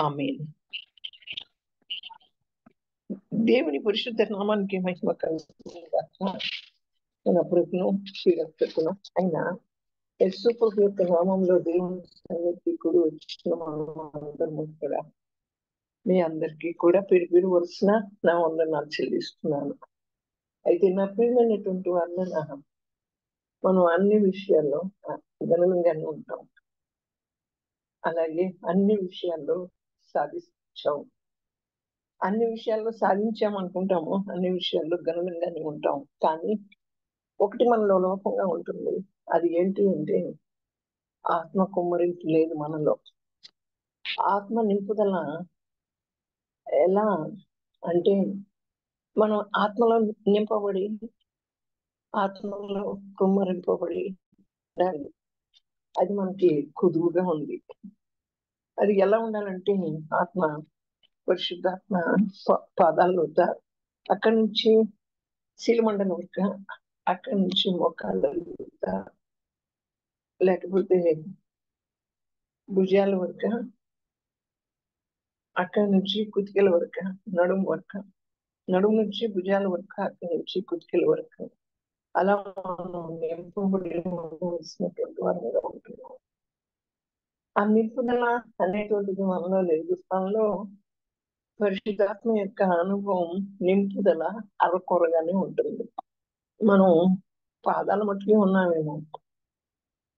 ఆమేన్. దేవుని పరిశుద్ధ నామానికి మహిమ కలుగును గాక. మన ప్రభువును శ్రీరక్షకును అయిన యేసు ప్రభు యొక్క నామంలో దేవుని సన్నిధికి వచ్చిన మనమందరము కూడా మీ అందరికీ కూడా పేరు పేరు వరుసన నా వందనాలు చెల్లిస్తున్నాను. అయితే నా ప్రియమైనటువంటి వాళ్ళ మనం అన్ని విషయాల్లో ఘనంగానే ఉంటాం, అలాగే అన్ని విషయాల్లో సాధించాం. అన్ని విషయాల్లో సాధించామనుకుంటాము, అన్ని విషయాల్లో ఘనంగానే ఉంటాం. కానీ ఒకటి మనలో లోపంగా ఉంటుంది. అది ఏంటి అంటే ఆత్మ కుమ్మరింపు లేదు మనలో. ఆత్మ నింపుదల ఎలా అంటే మనం ఆత్మలో నింపబడి ఆత్మలో కుమ్మరింపబడి ఉండాలి. అది మనకి కుదువుగా ఉంది. అది ఎలా ఉండాలంటే ఆత్మ పరిశుద్ధాత్మ పాదాల్లో అక్కడి నుంచి శీలమండల వరకు, అక్కడి నుంచి మోకాళ్ళ వరకు, లేకపోతే భుజాల వరకు, అక్కడి నుంచి కుతికల వరకు, నడుము వరకు, నడుము నుంచి భుజాల వరకు, అక్కడి నుంచి కుతికల వరకు అలా మనం నింపబడినటువంటి వారిగా ఉంటున్నాం. ఆ నింపుదల అనేటువంటిది మనలో లేదు. మనలో పరిశుద్ధాత్మ యొక్క అనుభవం నింపుదల అరకొరగానే ఉంటుంది. మనం పాదాల మట్టుకే ఉన్నామేమో,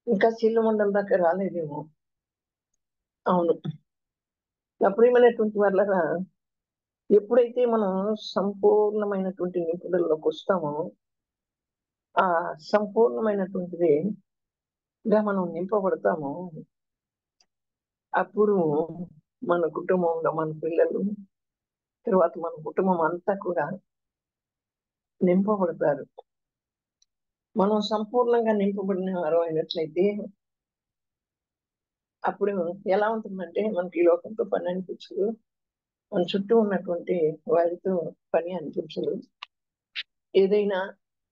ఇంకా శీల మండలం దాకా రాలేదేమో. అవును, ప్రియమైనటువంటి వాళ్ళరా, ఎప్పుడైతే మనం సంపూర్ణమైనటువంటి నింపుదలలోకి వస్తామో ఆ సంపూర్ణమైనటువంటిదిగా మనం నింపబడతాము. అప్పుడు మన కుటుంబంలో మన పిల్లలు, తర్వాత మన కుటుంబం అంతా కూడా నింపబడతారు. మనం సంపూర్ణంగా నింపబడిన వారు అయినట్లయితే అప్పుడు ఎలా ఉంటుందంటే మనకి ఈ లోకంతో పని అనిపించదు, మన చుట్టూ ఉన్నటువంటి వారితో పని అనిపించదు. ఏదైనా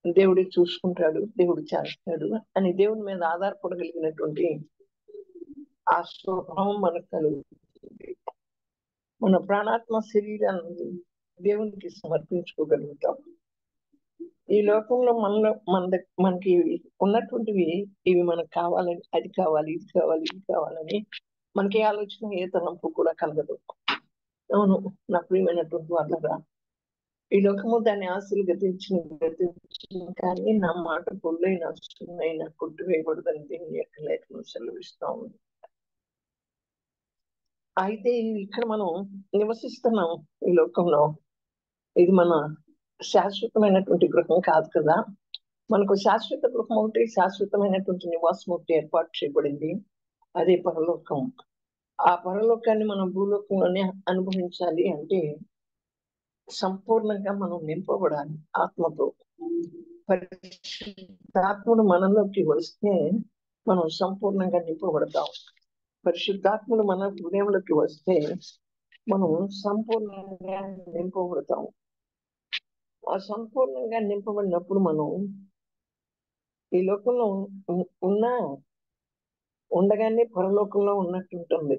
దేవుడు చూసుకుంటాడు, దేవుడు చేస్తాడు అని దేవుని మీద ఆధారపడగలిగినటువంటి ఆ స్వభావం మనకు కలుగుతుంది. మన ప్రాణాత్మ శరీరాన్ని దేవునికి సమర్పించుకోగలుగుతాం. ఈ లోకంలో మనకి ఉన్నటువంటివి ఇవి మనకు కావాలని, అది కావాలి, ఇది కావాలి, ఇది కావాలని మనకి ఆలోచన ఏ తలంపు కూడా కలగదు. అవును, నా ప్రియమైనటువంటి వాళ్ళరా, ఈ లోకము దాని ఆశలు గతించిన కానీ నా మాట పొల్లైన సున్నైనా కొట్టివేయబడదని దేవుని యొక్క లేఖనం సెలవిస్తా ఉంది. అయితే ఇక్కడ మనం నివసిస్తున్నాం ఈ లోకంలో. ఇది మన శాశ్వతమైనటువంటి గృహం కాదు కదా. మనకు శాశ్వత గృహం ఒకటి, శాశ్వతమైనటువంటి నివాసం ఒకటి ఏర్పాటు చేయబడింది, అదే పరలోకం. ఆ పరలోకాన్ని మనం భూలోకంలోనే అనుభవించాలి అంటే సంపూర్ణంగా మనం నింపబడాలి ఆత్మతో. పరిశుద్ధాత్ముడు మనలోకి వస్తే మనం సంపూర్ణంగా నింపబడతాం. పరిశుద్ధాత్ముడు మన హృదయంలోకి వస్తే మనం సంపూర్ణంగా నింపబడతాం. ఆ సంపూర్ణంగా నింపబడినప్పుడు మనం ఈ లోకంలో ఉండగానే పరలోకంలో ఉన్నట్టు ఉంటుంది.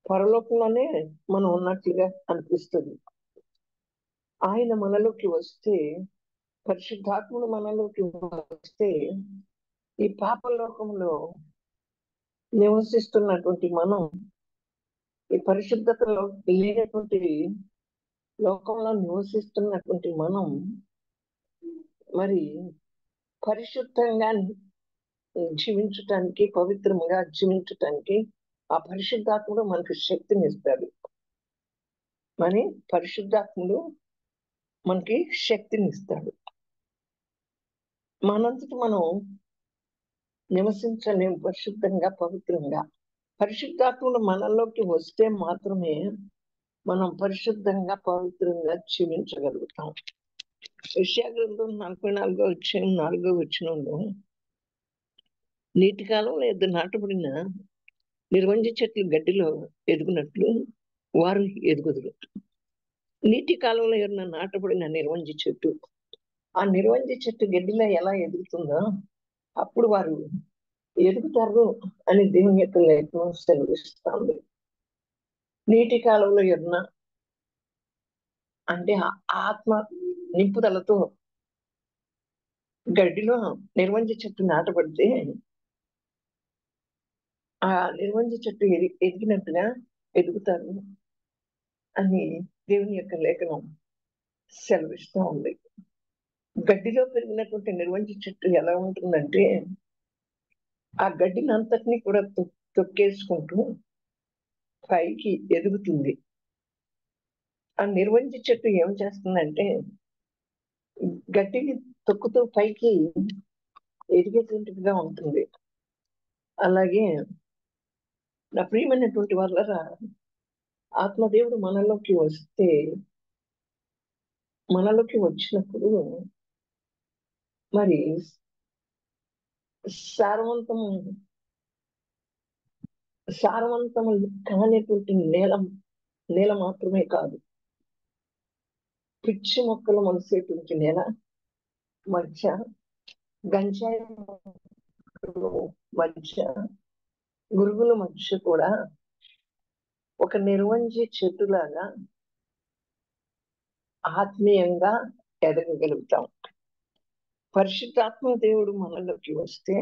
పరలోకంలోనే మనం ఉన్నట్లుగా అనిపిస్తుంది. ఆయన మనలోకి వస్తే, పరిశుద్ధాత్ముడు మనలోకి వస్తే ఈ పాపలోకంలో నివసిస్తున్నటువంటి మనం, ఈ పరిశుద్ధతలో లేనటువంటి లోకంలో నివసిస్తున్నటువంటి మనం మరి పరిశుద్ధంగా జీవించటానికి, పవిత్రంగా జీవించటానికి ఆ పరిశుద్ధాత్ముడు మనకు శక్తిని ఇస్తాడు. మరి పరిశుద్ధాత్ముడు మనకి శక్తిని ఇస్తాడు. మనంతటి మనం నివసించలేం పరిశుద్ధంగా, పవిత్రంగా. పరిశుద్ధాత్ముడు మనలోకి వస్తే మాత్రమే మనం పరిశుద్ధంగా, పవిత్రంగా జీవించగలుగుతాం. యెషయా గ్రంథం 44:4 నీటి కాలంలో ఎద్దు నాటబడిన నిర్వంజ చెట్లు గడ్డిలో ఎదుగునట్లు వారు ఎదుగుదురు. నీటి కాలంలో ఎవరైనా నాటబడిన నిర్వంజ చెట్టు, ఆ నిర్వంజ చెట్టు గడ్డిలో ఎలా ఎదుగుతుందో అప్పుడు వారు ఎదుగుతారు అని దేవుని యొక్క లేఖనం సెలవిస్తుంది. నీటి కాలంలో ఎన్న అంటే ఆత్మ నింపుదలతో గడ్డిలో నిర్వంజ చెట్టు నాటబడితే ఆ నిర్వంజ చెట్టు ఎదిగినట్టుగా ఎదుగుతారు అని దేవుని యొక్క లేఖనం సెలవిస్తూ ఉంది. గడ్డిలో పెరిగినటువంటి నిర్వంజ చెట్టు ఎలా ఉంటుందంటే ఆ గడ్డిని అంతటినీ కూడా తొక్కేసుకుంటూ పైకి ఎదుగుతుంది. ఆ నిర్వంజ చెట్టు ఏం చేస్తుందంటే గడ్డిని తొక్కుతూ పైకి ఎదిగేటువంటిదిగా ఉంటుంది. అలాగే నా ప్రియమైనటువంటి వాళ్ళ ఆత్మదేవుడు మనలోకి వచ్చినప్పుడు మరి సారవంతము కానిటువంటి నేల మాత్రమే కాదు, పిచ్చి మొక్కలు మొలిసేటువంటి నేల మధ్య, గంజాయి మధ్య, గురుగుల మధ్య కూడా ఒక నిర్వంజి చెట్టులాగా ఆత్మీయంగా ఎదగగలుగుతాం. పరిశుద్ధాత్మ దేవుడు మనలోకి వస్తే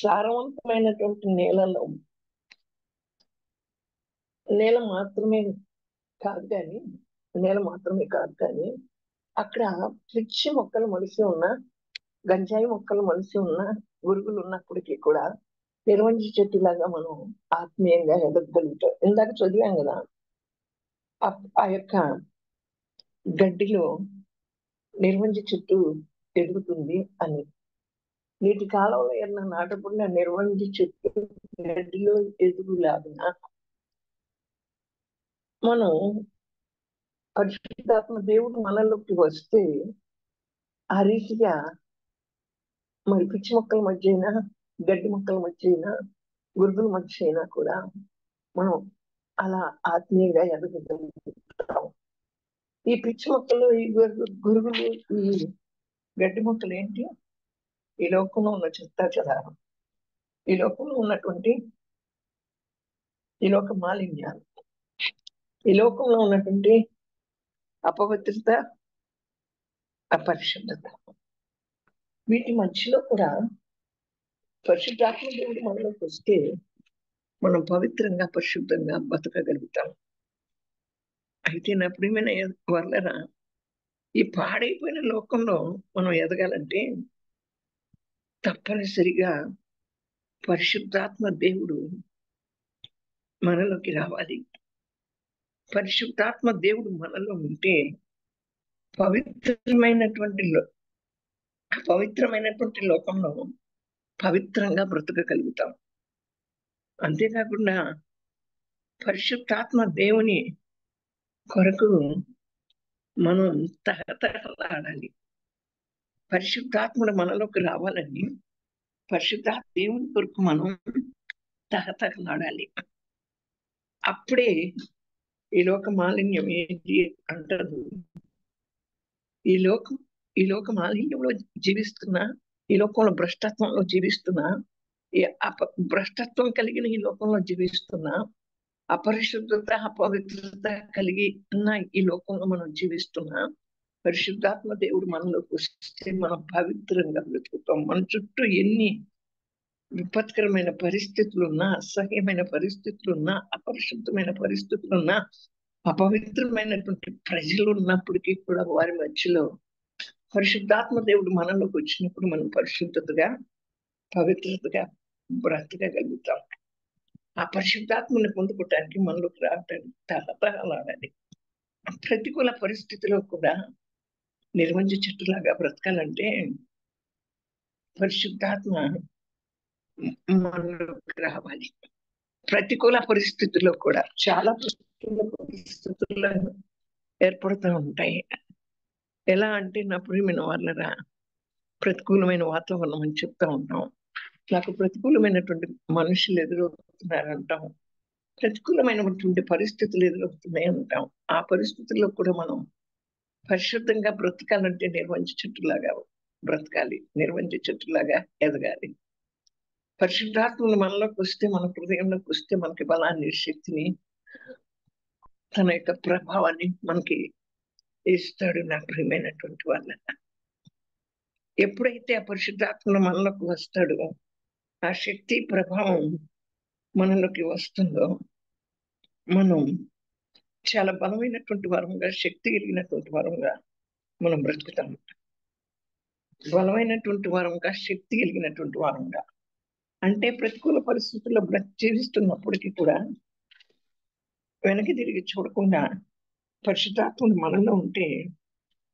సారవంతమైనటువంటి నేల మాత్రమే కాదు కానీ అక్కడ పిచ్చి మొక్కలు మొలిసి ఉన్న, గంజాయి మొక్కలు మొలిసి ఉన్న, గురుగులు ఉన్నప్పటికీ కూడా నిర్వంజి చెట్టులాగా మనం ఆత్మీయంగా ఎదగగలుగుతాం. ఇందాక చదివాం కదా, ఆ యొక్క గడ్డిలో నిర్వంజి చెట్టు ఎదుగుతుంది అని. నీటి కాలంలో ఏమన్నా నాటకుండా నిర్వంజి చెట్టు గడ్డిలో ఎదుగులాగా మనం పరిశుద్ధాత్మ దేవుడు మనలోకి వస్తే ఆ రీతిగా మరి పిచ్చి మొక్కల మధ్య అయినా, గడ్డి మొక్కల మధ్య అయినా, గురుగుల మధ్య అయినా కూడా మనం అలా ఆత్మీయంగా ఎదగలుగుతాం. ఈ పిచ్చి మొక్కలు, ఈ గురుగులు, ఈ గడ్డి మొక్కలు ఏంటి? ఈ లోకంలో ఉన్న చెత్త చెదారం, ఈ లోకంలో ఉన్నటువంటి ఈ లోక మాలిన్యాలు, ఈ లోకంలో ఉన్నటువంటి అపవిత్రత, అపరిశుద్ధత, వీటి మధ్యలో కూడా పరిశుద్ధాత్మ దేవుడు మనలోకి వస్తే మనం పవిత్రంగా, పరిశుద్ధంగా బతకగలుగుతాం. అయితే నా ప్రియమైన వాళ్ళరా, ఈ పాడైపోయిన లోకంలో మనం ఎదగాలంటే తప్పనిసరిగా పరిశుద్ధాత్మ దేవుడు మనలోకి రావాలి. పరిశుద్ధాత్మ దేవుడు మనలో ఉంటే పవిత్రమైనటువంటి లోకంలో పవిత్రంగా బ్రతకగలుగుతాం. అంతేకాకుండా పరిశుద్ధాత్మ దేవుని కొరకు మనం తహతహలాడాలి. పరిశుద్ధాత్ముడు మనలోకి రావాలని పరిశుద్ధాత్మ దేవుని కొరకు మనం తహతహలాడాలి. అప్పుడే ఈ లోక మాలిన్యం ఏంటి అంటారు. ఈ లోక మాలిన్యంలో జీవిస్తున్నా, ఈ లోకంలో భ్రష్టత్వంలో జీవిస్తున్నా, భ్రష్టత్వం కలిగిన ఈ లోకంలో జీవిస్తున్నా, అపరిశుద్ధత, అపవిత్రత కలిగి ఉన్న ఈ లోకంలో మనం జీవిస్తున్నా, పరిశుద్ధాత్మ దేవుడు మనలోకి వస్తే మనం పవిత్రంగా బ్రతుకుతాం. మన చుట్టూ ఎన్ని విపత్కరమైన పరిస్థితులున్నా, అసహ్యమైన పరిస్థితులున్నా, అపరిశుద్ధమైన పరిస్థితులున్నా, అపవిత్రమైనటువంటి ప్రజలు ఉన్నప్పటికీ కూడా వారి మధ్యలో పరిశుద్ధాత్మ దేవుడు మనలోకి వచ్చినప్పుడు మనం పరిశుద్ధతగా, పవిత్రతగా బ్రతకగలుగుతాం. ఆ పరిశుద్ధాత్మని పొందుకోవటానికి మనలోకి రావటానికి తహతహలాడాలి. ప్రతికూల పరిస్థితిలో కూడా నిర్వంజ చెట్టులాగా బ్రతకాలంటే పరిశుద్ధాత్మ మనలోకి రావాలి. ప్రతికూల పరిస్థితుల్లో కూడా చాలా ప్రతికూల పరిస్థితుల్లో ఏర్పడుతూ ఉంటాయి. ఎలా అంటే నా ప్రియమైన వాళ్ళరా, ప్రతికూలమైన వాతావరణం అని చెప్తా ఉంటాం. నాకు ప్రతికూలమైనటువంటి మనుషులు ఎదురవుతున్నారంటాం, ప్రతికూలమైనటువంటి పరిస్థితులు ఎదురవుతున్నాయి అంటాం. ఆ పరిస్థితుల్లో కూడా మనం పరిశుద్ధంగా బ్రతకాలంటే నిర్వంజ చెట్టులాగా బ్రతకాలి, నిర్వంజ చెట్టులాగా ఎదగాలి. పరిశుద్ధాత్మలు మనలోకి వస్తే, మన హృదయంలోకి వస్తే మనకి బలాన్ని, శక్తిని, తన యొక్క ప్రభావాన్ని మనకి ఇస్తాడు. నా ప్రియమైనటువంటి వాళ్ళ, ఎప్పుడైతే ఆ పరిశుద్ధాత్మలు మనలోకి వస్తాడో, ఆ శక్తి ప్రభావం మనలోకి వస్తుందో, మనం చాలా బలమైనటువంటి వరంగా, శక్తి కలిగినటువంటి వరంగా మనం బ్రతుకుతాం. బలమైనటువంటి వరంగా, శక్తి కలిగినటువంటి వరంగా, అంటే ప్రతికూల పరిస్థితుల్లో జీవిస్తున్నప్పటికీ కూడా వెనక్కి తిరిగి చూడకుండా పరిశుద్ధాత్మడు మనలో ఉంటే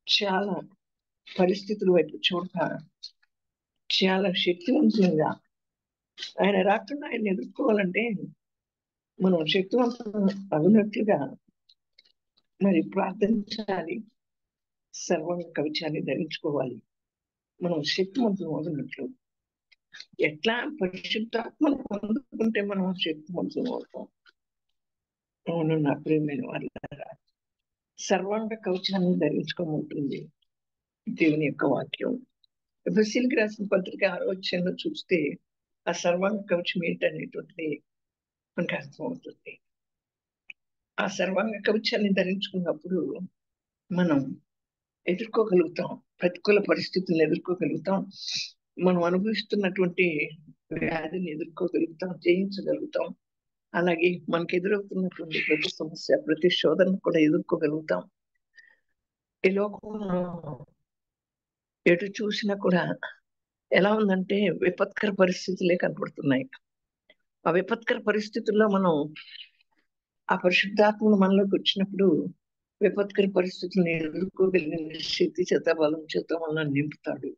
చాలా పరిస్థితుల వైపు చూడక చాలా శక్తివంతంగా, ఆయన రాకుండా ఆయన ఎదుర్కోవాలంటే మనం శక్తివంతం అవినట్లుగా మరి ప్రార్థించాలి, సర్వాంగ కవచాన్ని ధరించుకోవాలి. మనం శక్తివంతం అవినట్లు ఎట్లా పరిశుద్ధాత్మను పొందుకుంటే మనం శక్తివంతం అవుతాం. అవును నా ప్రియమైన వాళ్ళ, సర్వాంగ కవచాన్ని ధరించుకోమంటుంది దేవుని యొక్క వాక్యం. ఎఫెసీయులకు రాసిన పత్రిక 6వ అధ్యాయంలో చూస్తే ఆ సర్వాంగ కవచం ఏంటనేటువంటిది మనకు అర్థమవుతుంది. ఆ సర్వాంగ కవచాన్ని ధరించుకున్నప్పుడు మనం ఎదుర్కోగలుగుతాం, ప్రతికూల పరిస్థితులను ఎదుర్కోగలుగుతాం, మనం అనుభవిస్తున్నటువంటి వ్యాధిని ఎదుర్కోగలుగుతాం, జయించగలుగుతాం. అలాగే మనకు ఎదురవుతున్నటువంటి ప్రతి సమస్య, ప్రతి శోధన కూడా ఎదుర్కోగలుగుతాం. ఈ లోకంలో ఎటు చూసినా కూడా ఎలా ఉందంటే విపత్కర పరిస్థితులే కనపడుతున్నాయి. ఆ విపత్కర పరిస్థితుల్లో మనం ఆ పరిశుద్ధాత్మను మనలోకి వచ్చినప్పుడు విపత్కర పరిస్థితులను ఎదుర్కోగలిగిన శక్తి చేత, బలం చేత మనల్ని నింపుతాడు.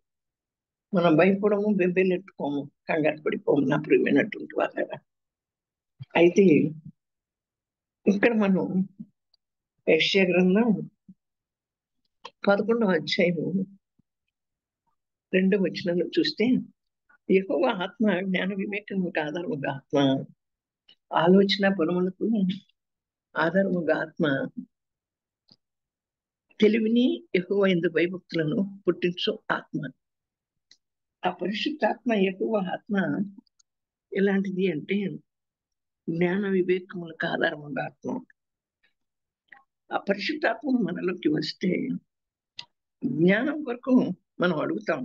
మనం భయపడము, బెంబేలెట్టుకోము, కంగారు పడిపోము నా ప్రియమైనటువంటి వాళ్ళ. అయితే ఇక్కడ మనం యెషయా గ్రంథం 11వ అధ్యాయము 2వ వచనంలో చూస్తే, యెహోవా ఆత్మ జ్ఞాన వివేకములకు ఆధారముగా ఆత్మ, ఆలోచన బలములకు ఆధారముగా ఆత్మ, తెలివిని యెహోవా యందు భయభక్తులను పుట్టించు ఆత్మ. ఆ పరిశుద్ధాత్మ, యెహోవా ఆత్మ ఎలాంటిది అంటే జ్ఞాన వివేకములకు ఆధారముగా ఆత్మ. ఆ పరిశుద్ధాత్మ మనలోకి వస్తే జ్ఞానం కొరకు మనం అడుగుతాం,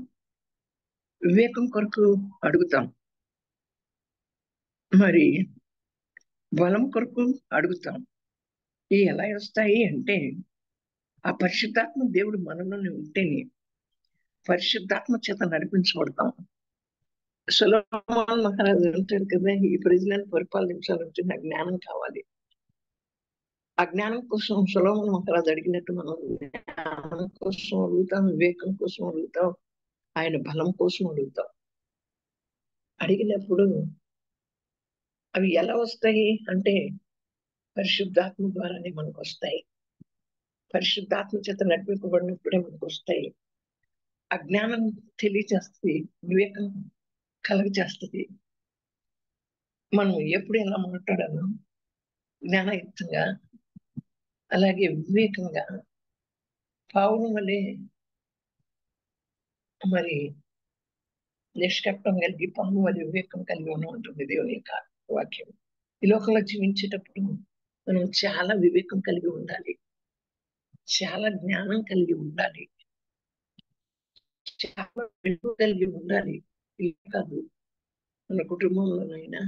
వివేకం కొరకు అడుగుతాం, మరి బలం కొరకు అడుగుతాం. ఇవి ఎలా వస్తాయి అంటే ఆ పరిశుద్ధాత్మ దేవుడు మనలోనే ఉంటేనే పరిశుద్ధాత్మ చేత నడిపించబడతాం. సొలొమోను మహారాజు అంటాడు కదా, ఈ ప్రజలను పరిపాలించాలంటే నాకు జ్ఞానం కావాలి. ఆ జ్ఞానం కోసం సొలొమోను మహారాజు అడిగినట్టు మనం జ్ఞానం కోసం అడుగుతాం, వివేకం కోసం అడుగుతాం, ఆయన బలం కోసం అడుగుతాం. అడిగినప్పుడు అవి ఎలా వస్తాయి అంటే పరిశుద్ధాత్మ ద్వారానే మనకు వస్తాయి. పరిశుద్ధాత్మ చేత నడిపింపబడినప్పుడే మనకు వస్తాయి. అజ్ఞానం తెలియచేస్తుంది, వివేకం కలుగజేస్తుంది. మనం ఎప్పుడు ఎలా మాట్లాడాలో జ్ఞానయుక్తంగా, అలాగే వివేకంగా, పావురం వలె మరి నిష్కపటం కలిగి, పాము వలె వివేకం కలిగి ఉంటుంది దేవుని యొక్క వాక్యం. ఈ లోకంలో జీవించేటప్పుడు మనం చాలా వివేకం కలిగి ఉండాలి, చాలా జ్ఞానం కలిగి ఉండాలి, చాలా వెలుగు కలిగి ఉండాలి. ఇది కాదు, మన కుటుంబంలోనైనా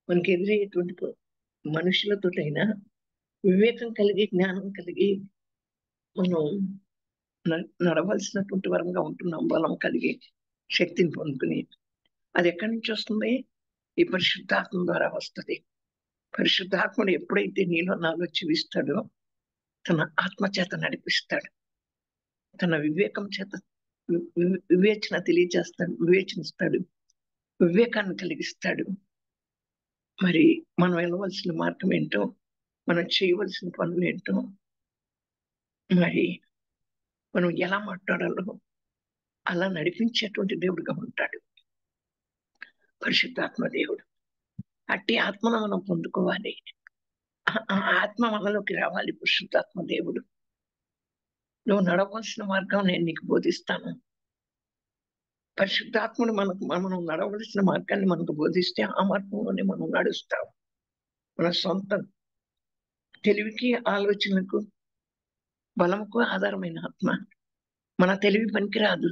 మనకి ఎదురయ్యేటువంటి మనుషులతోటైనా వివేకం కలిగి, జ్ఞానం కలిగి మనం నడవలసినటువంటి వరంగా ఉంటున్నాం. బలం కలిగి, శక్తిని పొందుకుని. అది ఎక్కడి నుంచి వస్తుంది? ఈ పరిశుద్ధాత్మ ద్వారా వస్తుంది. పరిశుద్ధాత్ముడు ఎప్పుడైతే నీలో నాలో జీవిస్తాడో తన ఆత్మ చేత నడిపిస్తాడు, తన వివేకం చేత వివేచన తెలియజేస్తాడు, వివేచనిస్తాడు, వివేకాన్ని కలిగిస్తాడు. మరి మనం వెళ్ళవలసిన మార్గం ఏంటో, మనం చేయవలసిన పనులు ఏంటో, మరి మనం ఎలా మాట్లాడాలో అలా నడిపించేటువంటి దేవుడుగా ఉంటాడు పరిశుద్ధాత్మ దేవుడు. అట్టి ఆత్మను మనం పొందుకోవాలి. ఆ ఆత్మ మనలోకి రావాలి. పరిశుద్ధాత్మ దేవుడు, నువ్వు నడవలసిన మార్గం నేను నీకు బోధిస్తాను, పరిశుద్ధాత్ముడు మనం నడవలసిన మార్గాన్ని మనకు బోధిస్తే ఆ మార్గంలోనే మనం నడుస్తాం. మన సొంత తెలివికి, ఆలోచనకు, బలముకు ఆధారమైన ఆత్మ. మన తెలివి పనికిరాదు.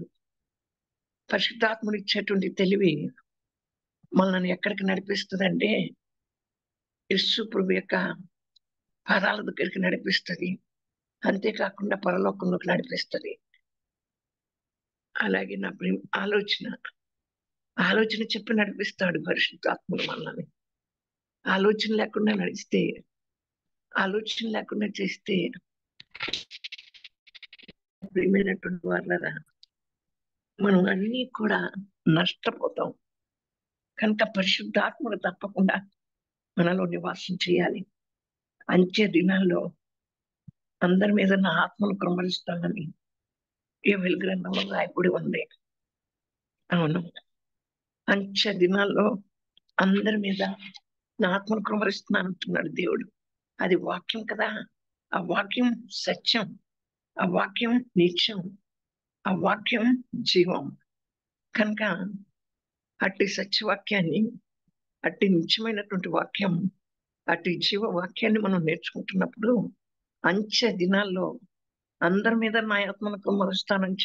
పరిశుద్ధాత్ముడు ఇచ్చేటువంటి తెలివి మనల్ని ఎక్కడికి నడిపిస్తుందంటే యేసు ప్రభు యొక్క పాదాల దగ్గరికి నడిపిస్తుంది. అంతేకాకుండా పరలోకంలోకి నడిపిస్తుంది. అలాగే నా ప్రేమ ఆలోచన చెప్పి నడిపిస్తాడు పరిశుద్ధాత్ముడు మనల్ని. ఆలోచన లేకుండా చేస్తే ప్రియమైనటువంటి వాళ్ళరా మనం అన్ని కూడా నష్టపోతాం. కనుక పరిశుద్ధాత్ముడు తప్పకుండా మనలో నివాసం చేయాలి. అంచె దినాల్లో అందరి మీద నా ఆత్మను కుమ్మరిస్తానని యోవేలు గ్రంథంలో రాయబడి ఉంది. అవును, అంచె దినాల్లో అందరి మీద నా ఆత్మను కుమ్మరిస్తున్నాను అంటున్నాడు దేవుడు. అది వాక్యం కదా. ఆ వాక్యం సత్యం, ఆ వాక్యం నిత్యం, ఆ వాక్యం జీవం. కనుక అట్టి సత్యవాక్యాన్ని, అట్టి నిత్యమైనటువంటి వాక్యం, అట్టి జీవ వాక్యాన్ని మనం నేర్చుకుంటున్నప్పుడు అంచె దినాల్లో అందరి మీద నా ఆత్మను కుమ్మరిస్తానని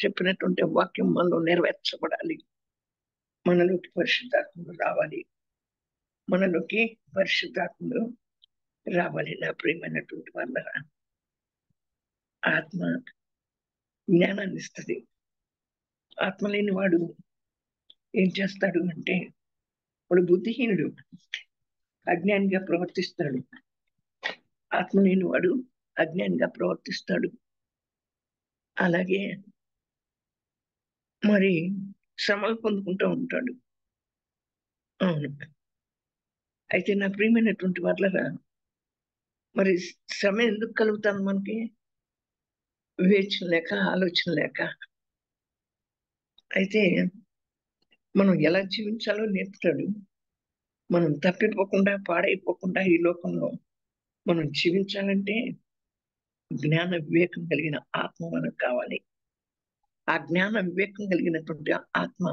చెప్పినటువంటి వాక్యం మనలో నెరవేర్చబడాలి. మనలోకి పరిశుద్ధాత్ముడు రావాలి. మనలోకి పరిశుద్ధాత్ముడు రావాలి. నా ప్రియమైనటువంటి వాళ్ళ ఆత్మ జ్ఞానాన్ని ఇస్తుంది. ఆత్మ లేని వాడు ఏం చేస్తాడు అంటే వాడు బుద్ధిహీనుడు, అజ్ఞానిగా ప్రవర్తిస్తాడు. ఆత్మ లేని వాడు అజ్ఞానిగా ప్రవర్తిస్తాడు. అలాగే మరి శ్రమలు పొందుకుంటూ ఉంటాడు. అవును, అయితే నా ప్రియమైనటువంటి వాళ్ళరా మరి శ్రమ ఎందుకు కలుగుతాను మనకి? వివేచన లేక, ఆలోచన లేక. అయితే మనం ఎలా జీవించాలో నేర్పుతాడు. మనం తప్పిపోకుండా, పాడైపోకుండా ఈ లోకంలో మనం జీవించాలంటే జ్ఞాన వివేకం కలిగిన ఆత్మ మనకు కావాలి. ఆ జ్ఞాన వివేకం కలిగినటువంటి ఆత్మ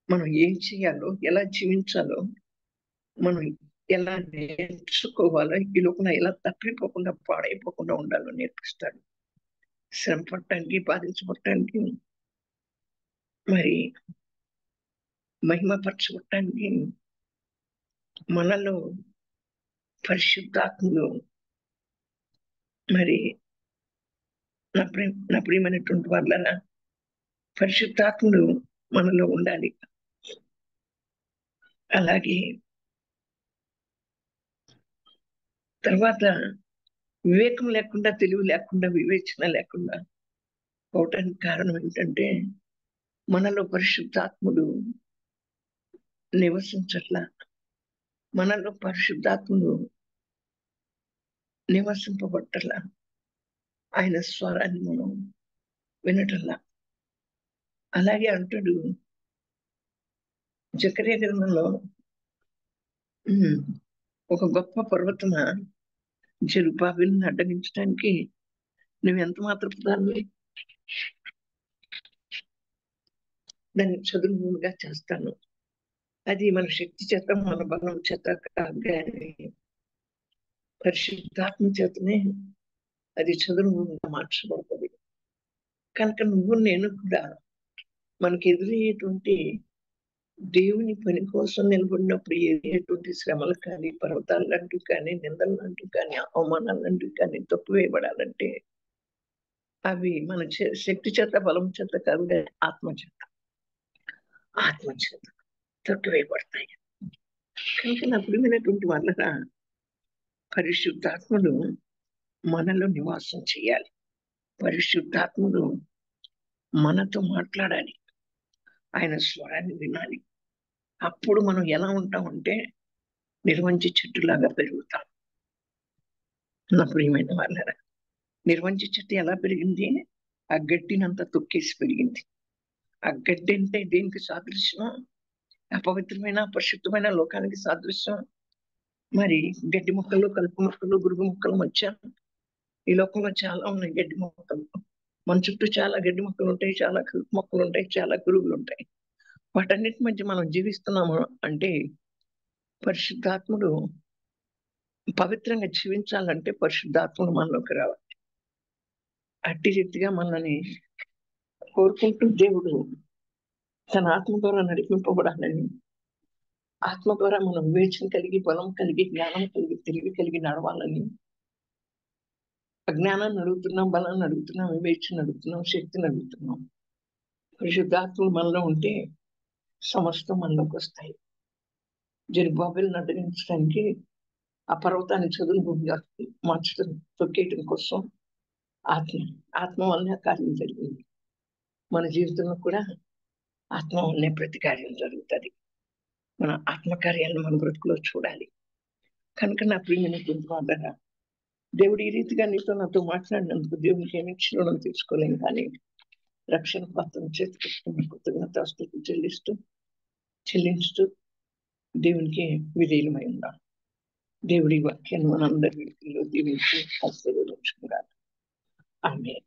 మనం ఏం చేయాలో, ఎలా జీవించాలో, మనం ఎలా నేర్చుకోవాలో, ఈ లోకంలో ఎలా తప్పిపోకుండా, పాడైపోకుండా ఉండాలో నేర్పిస్తాడు. శ్రమ పట్టడానికి, బాధించబట్టడానికి, మరి మహిమపరచబట్టడానికి మనలో పరిశుద్ధాత్మలు మరి నా ప్రియమైనటువంటి వాళ్ళ పరిశుద్ధాత్ముడు మనలో ఉండాలి. అలాగే తర్వాత వివేకం లేకుండా, తెలివి లేకుండా, వివేచన లేకుండా పోవటానికి కారణం ఏంటంటే మనలో పరిశుద్ధాత్ముడు నివసించట్లా. మనలో పరిశుద్ధాత్ముడు నివసింపబట్టల్లా. ఆయన స్వరాన్ని మనం వినటల్లా. అలాగే అంటాడు జకర్యా గ్రంథంలో, ఒక గొప్ప పర్వతమా జెరుబ్బాబెలును అడ్డగించడానికి నువ్వు ఎంత మాత్రపు దాన్ని దాన్ని చదునుగా చేస్తాను. అది మన శక్తి చేత, మన బలం చేత కానీ పరిశుద్ధాత్మ చేతనే అది చదునుగా మార్చబడుతుంది. కనుక నువ్వు నేను కూడా మనకి ఎదురయ్యేటువంటి దేవుని పని కోసం నిలబడినప్పుడు ఎదురయ్యేటువంటి శ్రమలు కానీ, పర్వతాలు లాంటివి కానీ, నిందలు లాంటివి కానీ, అవమానాలు లాంటివి కానీ తప్పు వేయబడాలంటే అవి మన శక్తి చేత, బలం చేత కాదు, ఆత్మ చేత తప్పు వేయబడతాయి. కనుక నా ప్రియమైనటువంటి వాళ్ళ పరిశుద్ధాత్ముడు మనలో నివాసం చేయాలి. పరిశుద్ధాత్ముడు మనతో మాట్లాడాలి. ఆయన స్వరాన్ని వినాలి. అప్పుడు మనం ఎలా ఉంటామంటే నిర్వంచి చెట్టులాగా పెరుగుతాం. నా ప్రియమైన వాళ్ళ నిర్వంచి చెట్టు ఎలా పెరిగింది? ఆ గడ్డినంతా తొక్కేసి పెరిగింది. ఆ గడ్డి అంటే దేనికి సాదృశ్యం? అపవిత్రమైన, పరిశుద్ధమైన లోకానికి సాదృశ్యం. మరి గడ్డి మొక్కలు, కలుపు మొక్కలు, గురుగు మొక్కలు మధ్య ఈ లోకంలో చాలా ఉన్నాయి గడ్డి మొక్కలు. మన చుట్టూ చాలా గడ్డి మొక్కలు ఉంటాయి, చాలా కలుపు మొక్కలు ఉంటాయి, చాలా పురుగులు ఉంటాయి. వాటన్నిటి మధ్య మనం జీవిస్తున్నాము అంటే పరిశుద్ధాత్ముడు పవిత్రంగా జీవించాలంటే పరిశుద్ధాత్ముడు మనలోకి రావాలి. అట్టి రీతిగా మనల్ని కోరుకుంటూ దేవుడు తన ఆత్మ ద్వారా నడిపింపబడాలని, ఆత్మ ద్వారా మనం వివేచన కలిగి, బలం కలిగి, జ్ఞానం కలిగి, తెలివి కలిగి నడవాలని, అజ్ఞానాన్ని అడుగుతున్నాం, బలాన్ని అడుగుతున్నాం, వివేచన అడుగుతున్నాం, శక్తిని అడుగుతున్నాం. పరిశుద్ధాత్ముడు మనలో ఉంటే సమస్తం మనలోకి వస్తాయి. జెరుబ్బాబెలును అడ్డగించడానికి ఆ పర్వతాన్ని చదును భూమిగా మార్చడం, తొక్కేయటం కోసం ఆత్మ వల్లనే కార్యం జరిగింది. మన జీవితంలో కూడా ఆత్మ వల్లనే ప్రతి కార్యం జరుగుతుంది. మన ఆత్మకార్యాలను మన బ్రతుకులో చూడాలి. కనుక నా ప్రియమైనటువంటి వాళ్ళరా, దేవుడు ఈ రీతిగా నీతో నాతో మాట్లాడినందుకు దేవునికి ఏమి క్షీణం తీసుకోలేము, కానీ రక్షణ పాత్రను చేతికి కృతజ్ఞతాస్తుతులు చెల్లించుతూ దేవునికి విధేయులమై ఉన్నాం. దేవుడి వాక్యాన్ని మనందరి దీవించి ఆశీర్వదించుకున్నాడు. ఆమేన్.